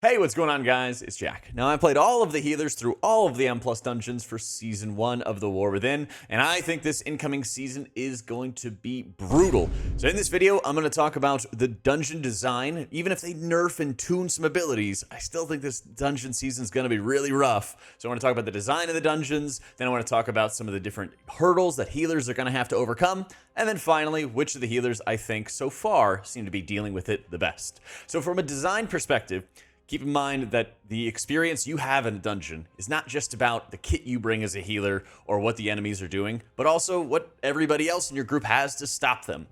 Hey, what's going on, guys? It's Jack. Now, I played all of the healers through all of the M+ dungeons for Season 1 of The War Within, and I think this incoming season is going to be brutal. So in this video, I'm going to talk about the dungeon design. Even if they nerf and tune some abilities, I still think this dungeon season is going to be really rough. So I want to talk about the design of the dungeons, then I want to talk about some of the different hurdles that healers are going to have to overcome, and then finally, which of the healers I think so far seem to be dealing with it the best. So from a design perspective, keep in mind that the experience you have in a dungeon is not just about the kit you bring as a healer or what the enemies are doing, but also what everybody else in your group has to stop them.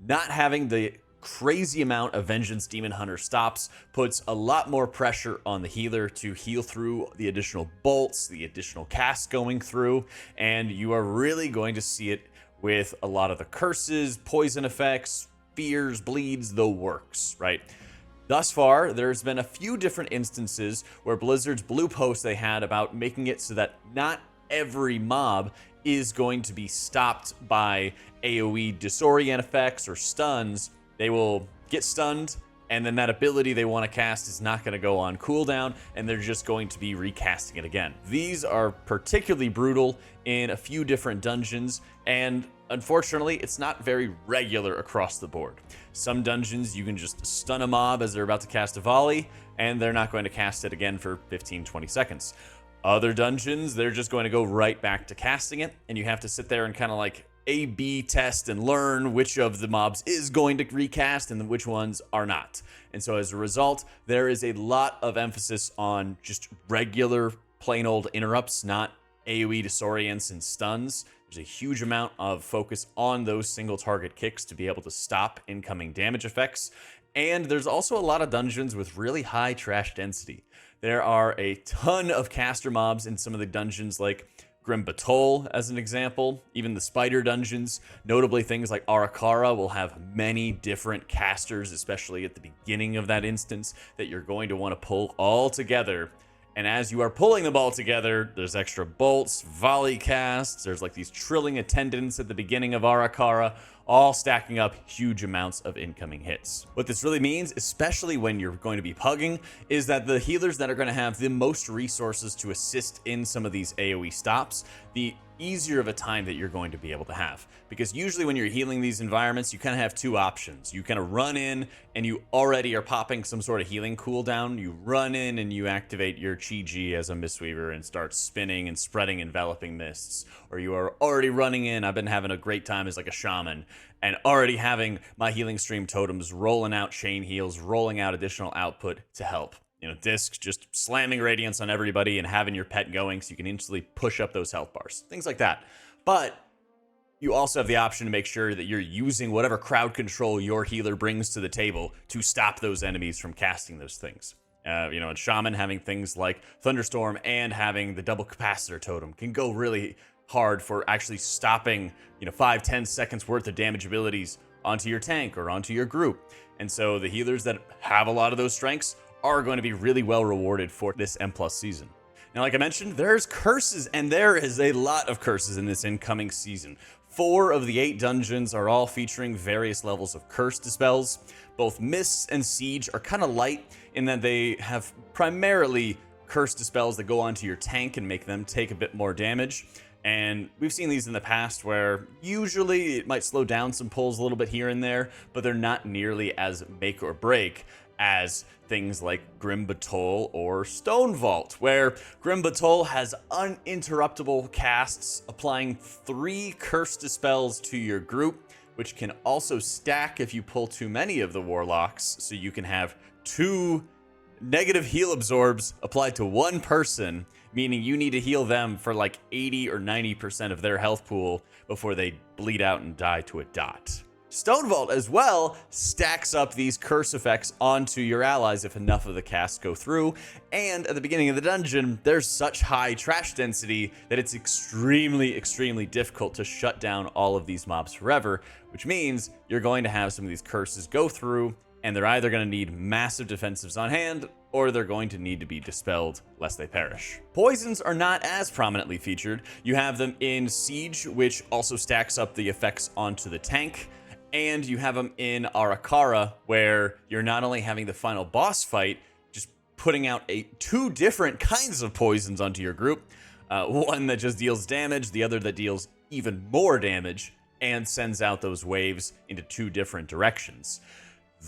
Not having the crazy amount of Vengeance Demon Hunter stops puts a lot more pressure on the healer to heal through the additional bolts, the additional casts going through, and you are really going to see it with a lot of the curses, poison effects, fears, bleeds, the works, right? Thus far, there's been a few different instances where Blizzard's blue post they had about making it so that not every mob is going to be stopped by AoE disorient effects or stuns. They will get stunned, and then that ability they want to cast is not going to go on cooldown, and they're just going to be recasting it again. These are particularly brutal in a few different dungeons, and unfortunately, it's not very regular across the board. Some dungeons, you can just stun a mob as they're about to cast a volley, and they're not going to cast it again for 15-20 seconds. Other dungeons, they're just going to go right back to casting it, and you have to sit there and kind of like A/B test and learn which of the mobs is going to recast and which ones are not. And so as a result, there is a lot of emphasis on just regular plain old interrupts, not AoE disorients and stuns. There's a huge amount of focus on those single target kicks to be able to stop incoming damage effects. And there's also a lot of dungeons with really high trash density. There are a ton of caster mobs in some of the dungeons like Grim Batol as an example. Even the spider dungeons, notably things like Arakara, will have many different casters, especially at the beginning of that instance, that you're going to want to pull all together. And as you are pulling them all together, there's extra bolts, volley casts, there's like these trilling attendants at the beginning of Arakara, all stacking up huge amounts of incoming hits. What this really means, especially when you're going to be pugging, is that the healers that are going to have the most resources to assist in some of these AoE stops, the easier of a time that you're going to be able to have. Because usually when you're healing these environments, you kind of have two options. You kind of run in and you already are popping some sort of healing cooldown. You run in and you activate your Chi-Ji as a Mistweaver and start spinning and spreading enveloping mists. Or you are already running in, I've been having a great time as like a shaman, and already having my healing stream totems rolling out chain heals, rolling out additional output to help. You know, Disc just slamming Radiance on everybody and having your pet going so you can instantly push up those health bars. Things like that. But you also have the option to make sure that you're using whatever crowd control your healer brings to the table to stop those enemies from casting those things. And Shaman having things like Thunderstorm and having the double capacitor totem can go really hard for actually stopping, 5-10 seconds worth of damage abilities onto your tank or onto your group. And so the healers that have a lot of those strengths are going to be really well rewarded for this M+ season. Now, like I mentioned, there's curses, and there is a lot of curses in this incoming season. 4 of the 8 dungeons are all featuring various levels of curse dispels. Both Mists and Siege are kind of light in that they have primarily curse dispels that go onto your tank and make them take a bit more damage. And we've seen these in the past where usually it might slow down some pulls a little bit here and there, but they're not nearly as make or break as things like Grim Batol or Stone Vault, where Grim Batol has uninterruptible casts applying 3 curse dispels to your group, which can also stack if you pull too many of the warlocks, so you can have 2 negative heal absorbs applied to one person, meaning you need to heal them for like 80 or 90% of their health pool before they bleed out and die to a dot. Stone Vault as well stacks up these curse effects onto your allies if enough of the casts go through, and at the beginning of the dungeon, there's such high trash density that it's extremely difficult to shut down all of these mobs forever, which means you're going to have some of these curses go through, and they're either going to need massive defensives on hand, or they're going to need to be dispelled lest they perish. Poisons are not as prominently featured. You have them in Siege, which also stacks up the effects onto the tank, and you have them in Arakara, where you're not only having the final boss fight just putting out two different kinds of poisons onto your group. One that just deals damage, the other that deals even more damage and sends out those waves into two different directions.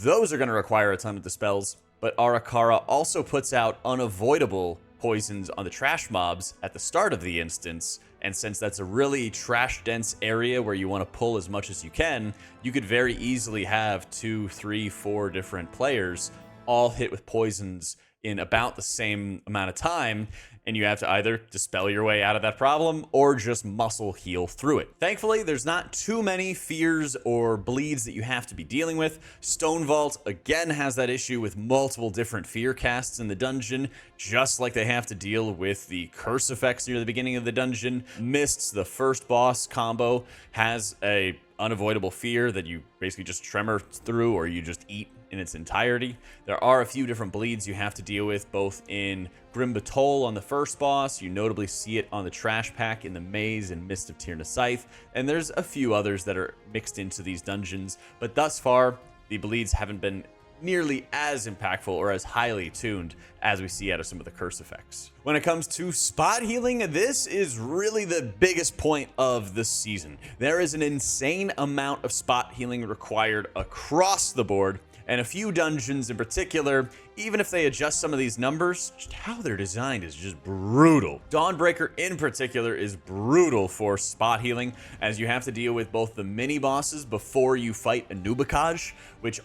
Those are going to require a ton of dispels, but Arakara also puts out unavoidable poisons on the trash mobs at the start of the instance, and since that's a really trash-dense area where you want to pull as much as you can, you could very easily have 2, 3, 4 different players all hit with poisons in about the same amount of time, and you have to either dispel your way out of that problem or just muscle heal through it. Thankfully, there's not too many fears or bleeds that you have to be dealing with. Stone Vault again has that issue with multiple different fear casts in the dungeon, just like they have to deal with the curse effects near the beginning of the dungeon. Mists, the first boss combo, has a unavoidable fear that you basically just tremor through or you just eat in its entirety. There are a few different bleeds you have to deal with, both in Grim Batol on the first boss, you notably see it on the trash pack in the maze and Mist of Tir Scythe, and there's a few others that are mixed into these dungeons, but thus far, the bleeds haven't been nearly as impactful or as highly tuned as we see out of some of the curse effects. When it comes to spot healing, this is really the biggest point of the season. There is an insane amount of spot healing required across the board, and a few dungeons in particular, even if they adjust some of these numbers, just how they're designed is just brutal. Dawnbreaker in particular is brutal for spot healing, as you have to deal with both the mini bosses before you fight a Nubakaj, which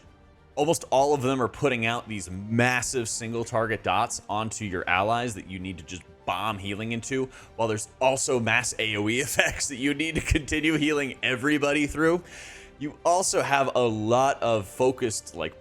almost all of them are putting out these massive single target dots onto your allies that you need to just bomb healing into, while there's also mass AoE effects that you need to continue healing everybody through. You also have a lot of focused like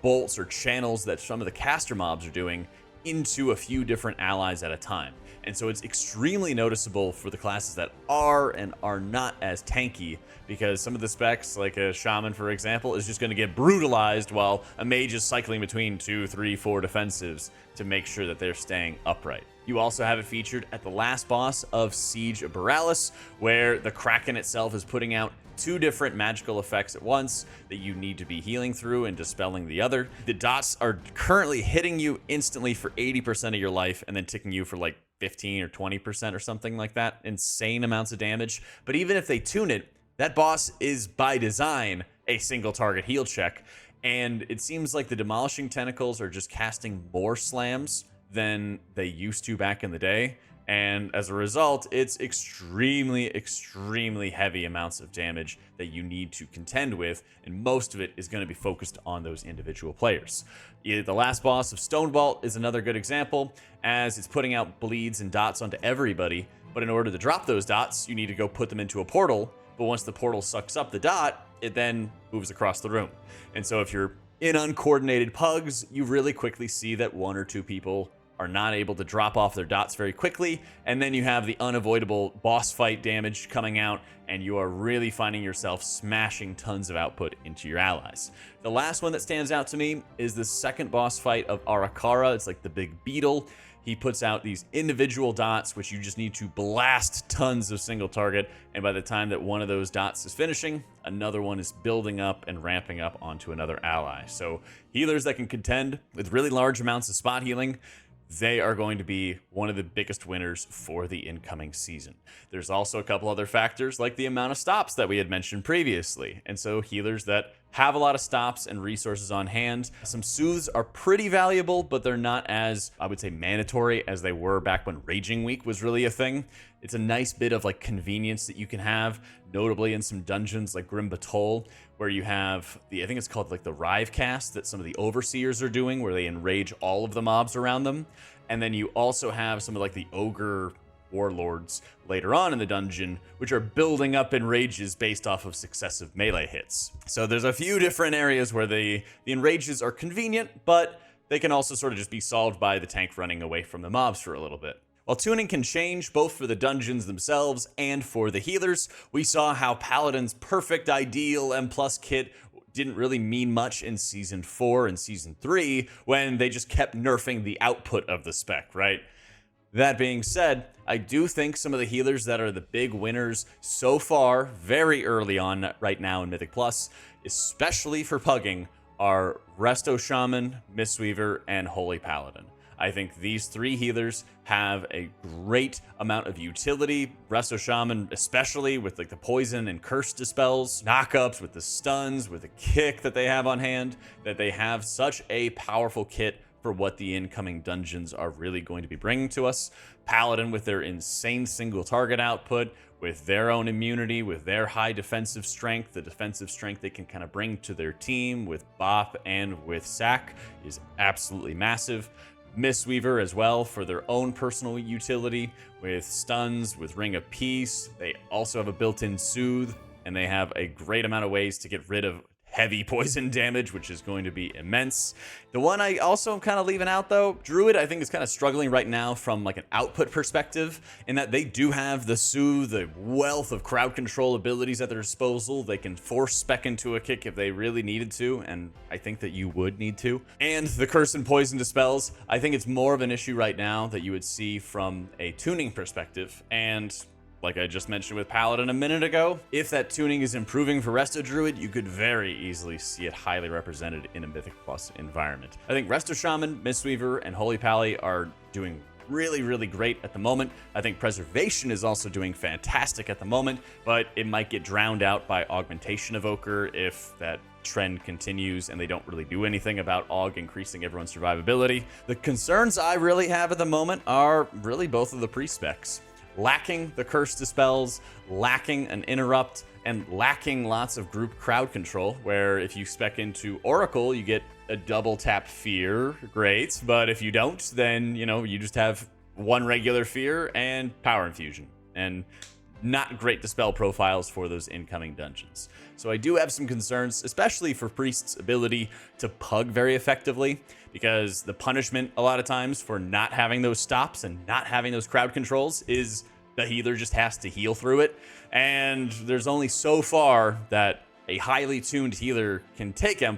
bolts or channels that some of the caster mobs are doing into a few different allies at a time. And so it's extremely noticeable for the classes that are and are not as tanky, because some of the specs, like a shaman for example, is just going to get brutalized while a mage is cycling between 2, 3, 4 defensives to make sure that they're staying upright. You also have it featured at the last boss of Siege of Borealis, where the Kraken itself is putting out 2 different magical effects at once that you need to be healing through and dispelling the other. The dots are currently hitting you instantly for 80% of your life and then ticking you for like 15 or 20% or something like that. Insane amounts of damage. But even if they tune it, that boss is by design a single target heal check. And it seems like the Demolishing Tentacles are just casting more slams than they used to back in the day. And as a result, it's extremely heavy amounts of damage that you need to contend with, and most of it is going to be focused on those individual players. The last boss of Stone Vault is another good example, as it's putting out bleeds and dots onto everybody, but in order to drop those dots, you need to go put them into a portal, but once the portal sucks up the dot, it then moves across the room. And so if you're in uncoordinated pugs, you really quickly see that 1 or 2 people are not able to drop off their dots very quickly, and then you have the unavoidable boss fight damage coming out, and you are really finding yourself smashing tons of output into your allies. The last one that stands out to me is the second boss fight of Arakara. It's like the big beetle. He puts out these individual dots, which you just need to blast tons of single target, and by the time that one of those dots is finishing, another one is building up and ramping up onto another ally. So healers that can contend with really large amounts of spot healing, they are going to be one of the biggest winners for the incoming season. There's also a couple other factors like the amount of stops that we had mentioned previously. And so healers that have a lot of stops and resources on hand, some soothes are pretty valuable, but they're not as, I would say, mandatory as they were back when Raging Week was really a thing. It's a nice bit of like convenience that you can have, notably in some dungeons like Grim Batol, where you have I think it's called like the Rive cast that some of the overseers are doing, where they enrage all of the mobs around them. And then you also have some of like the ogre warlords later on in the dungeon, which are building up enrages based off of successive melee hits. So there's a few different areas where the enrages are convenient, but they can also sort of just be solved by the tank running away from the mobs for a little bit. While tuning can change both for the dungeons themselves and for the healers, we saw how Paladin's perfect ideal M+ kit didn't really mean much in Season 4 and Season 3 when they just kept nerfing the output of the spec, right? That being said, I do think some of the healers that are the big winners so far, very early on right now in Mythic Plus, especially for pugging, are Resto Shaman, Mistweaver, and Holy Paladin. I think these 3 healers have a great amount of utility. Resto Shaman, especially with like the poison and curse dispels, knockups with the stuns, with the kick that they have on hand, that they have such a powerful kit for what the incoming dungeons are really going to be bringing to us. Paladin with their insane single target output, with their own immunity, with their high defensive strength, the defensive strength they can kind of bring to their team with Bop and with Sack is absolutely massive. Mistweaver as well for their own personal utility with stuns, with Ring of Peace. They also have a built-in Soothe, and they have a great amount of ways to get rid of heavy poison damage, which is going to be immense. The one I also am kind of leaving out though, Druid, I think is kind of struggling right now from like an output perspective, in that they do have the Soothe, the wealth of crowd control abilities at their disposal. They can force spec into a kick if they really needed to, and I think that you would need to. And the Curse and Poison dispels, I think it's more of an issue right now that you would see from a tuning perspective. And like I just mentioned with Paladin a minute ago, if that tuning is improving for Resto Druid, you could very easily see it highly represented in a Mythic Plus environment. I think Resto Shaman, Mistweaver, and Holy Pally are doing really great at the moment. I think Preservation is also doing fantastic at the moment, but it might get drowned out by Augmentation Evoker if that trend continues and they don't really do anything about Aug increasing everyone's survivability. The concerns I really have at the moment are really both of the pre-specs. Lacking the curse dispels, lacking an interrupt, and lacking lots of group crowd control, where if you spec into Oracle, you get a double tap fear, great, but if you don't, then, you know, you just have one regular fear and power infusion, and not great dispel profiles for those incoming dungeons. So I do have some concerns, especially for Priest's ability to pug very effectively, because the punishment a lot of times for not having those stops and not having those crowd controls is the healer just has to heal through it. And there's only so far that a highly tuned healer can take M+,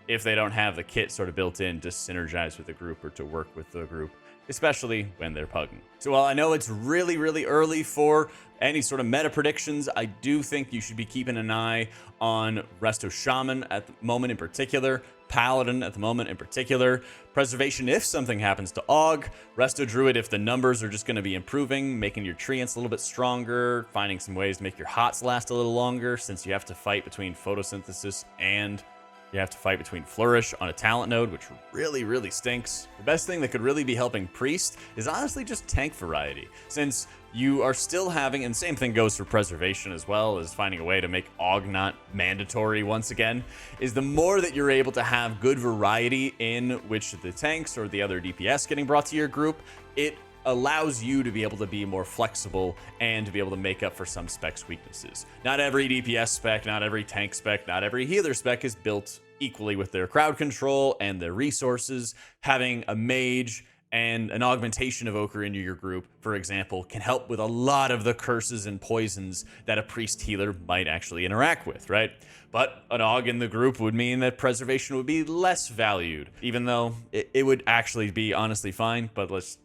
if they don't have the kit sort of built in to synergize with the group or to work with the group, especially when they're pugging. So while I know it's really early for any sort of meta predictions, I do think you should be keeping an eye on Resto Shaman at the moment in particular, Paladin at the moment in particular, Preservation if something happens to Aug, Resto Druid if the numbers are just going to be improving, making your treants a little bit stronger, finding some ways to make your hots last a little longer since you have to fight between photosynthesis and you have to fight between Flourish on a talent node, which really stinks. The best thing that could really be helping Priest is honestly just tank variety, since you are still having, and same thing goes for Preservation as well, as finding a way to make Aug not mandatory once again, is the more that you're able to have good variety in which the tanks or the other DPS getting brought to your group, it allows you to be able to be more flexible and to be able to make up for some specs weaknesses. Not every DPS spec, not every tank spec, not every healer spec is built equally with their crowd control and their resources. Having a mage and an augmentation evoker into your group, for example, can help with a lot of the curses and poisons that a priest healer might actually interact with, right? But an aug in the group would mean that preservation would be less valued, even though it would actually be honestly fine. But let's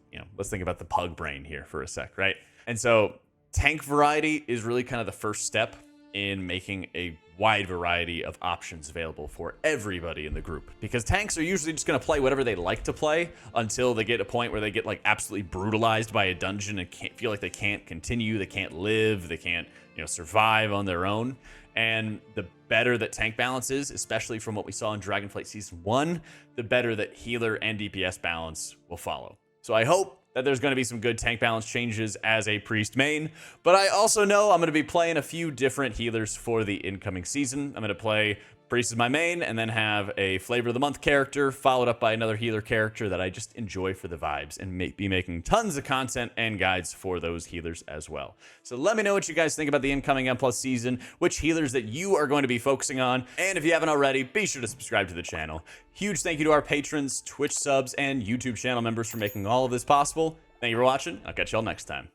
think about the pug brain here for a sec, right? And so tank variety is really kind of the first step in making a wide variety of options available for everybody in the group, because tanks are usually just going to play whatever they like to play until they get a point where they get like absolutely brutalized by a dungeon and can't feel like they can't continue, they can't live, they can't survive on their own. And the better that tank balance is, especially from what we saw in Dragonflight Season 1, the better that healer and DPS balance will follow. So I hope that there's going to be some good tank balance changes as a priest main, but I also know I'm going to be playing a few different healers for the incoming season. I'm going to play priest as my main and then have a flavor of the month character followed up by another healer character that I just enjoy for the vibes, and be making tons of content and guides for those healers as well. So let me know what you guys think about the incoming M+ season, which healers that you are going to be focusing on, and if you haven't already, be sure to subscribe to the channel. Huge thank you to our patrons, Twitch subs, and YouTube channel members for making all of this possible. Thank you for watching. I'll catch y'all next time.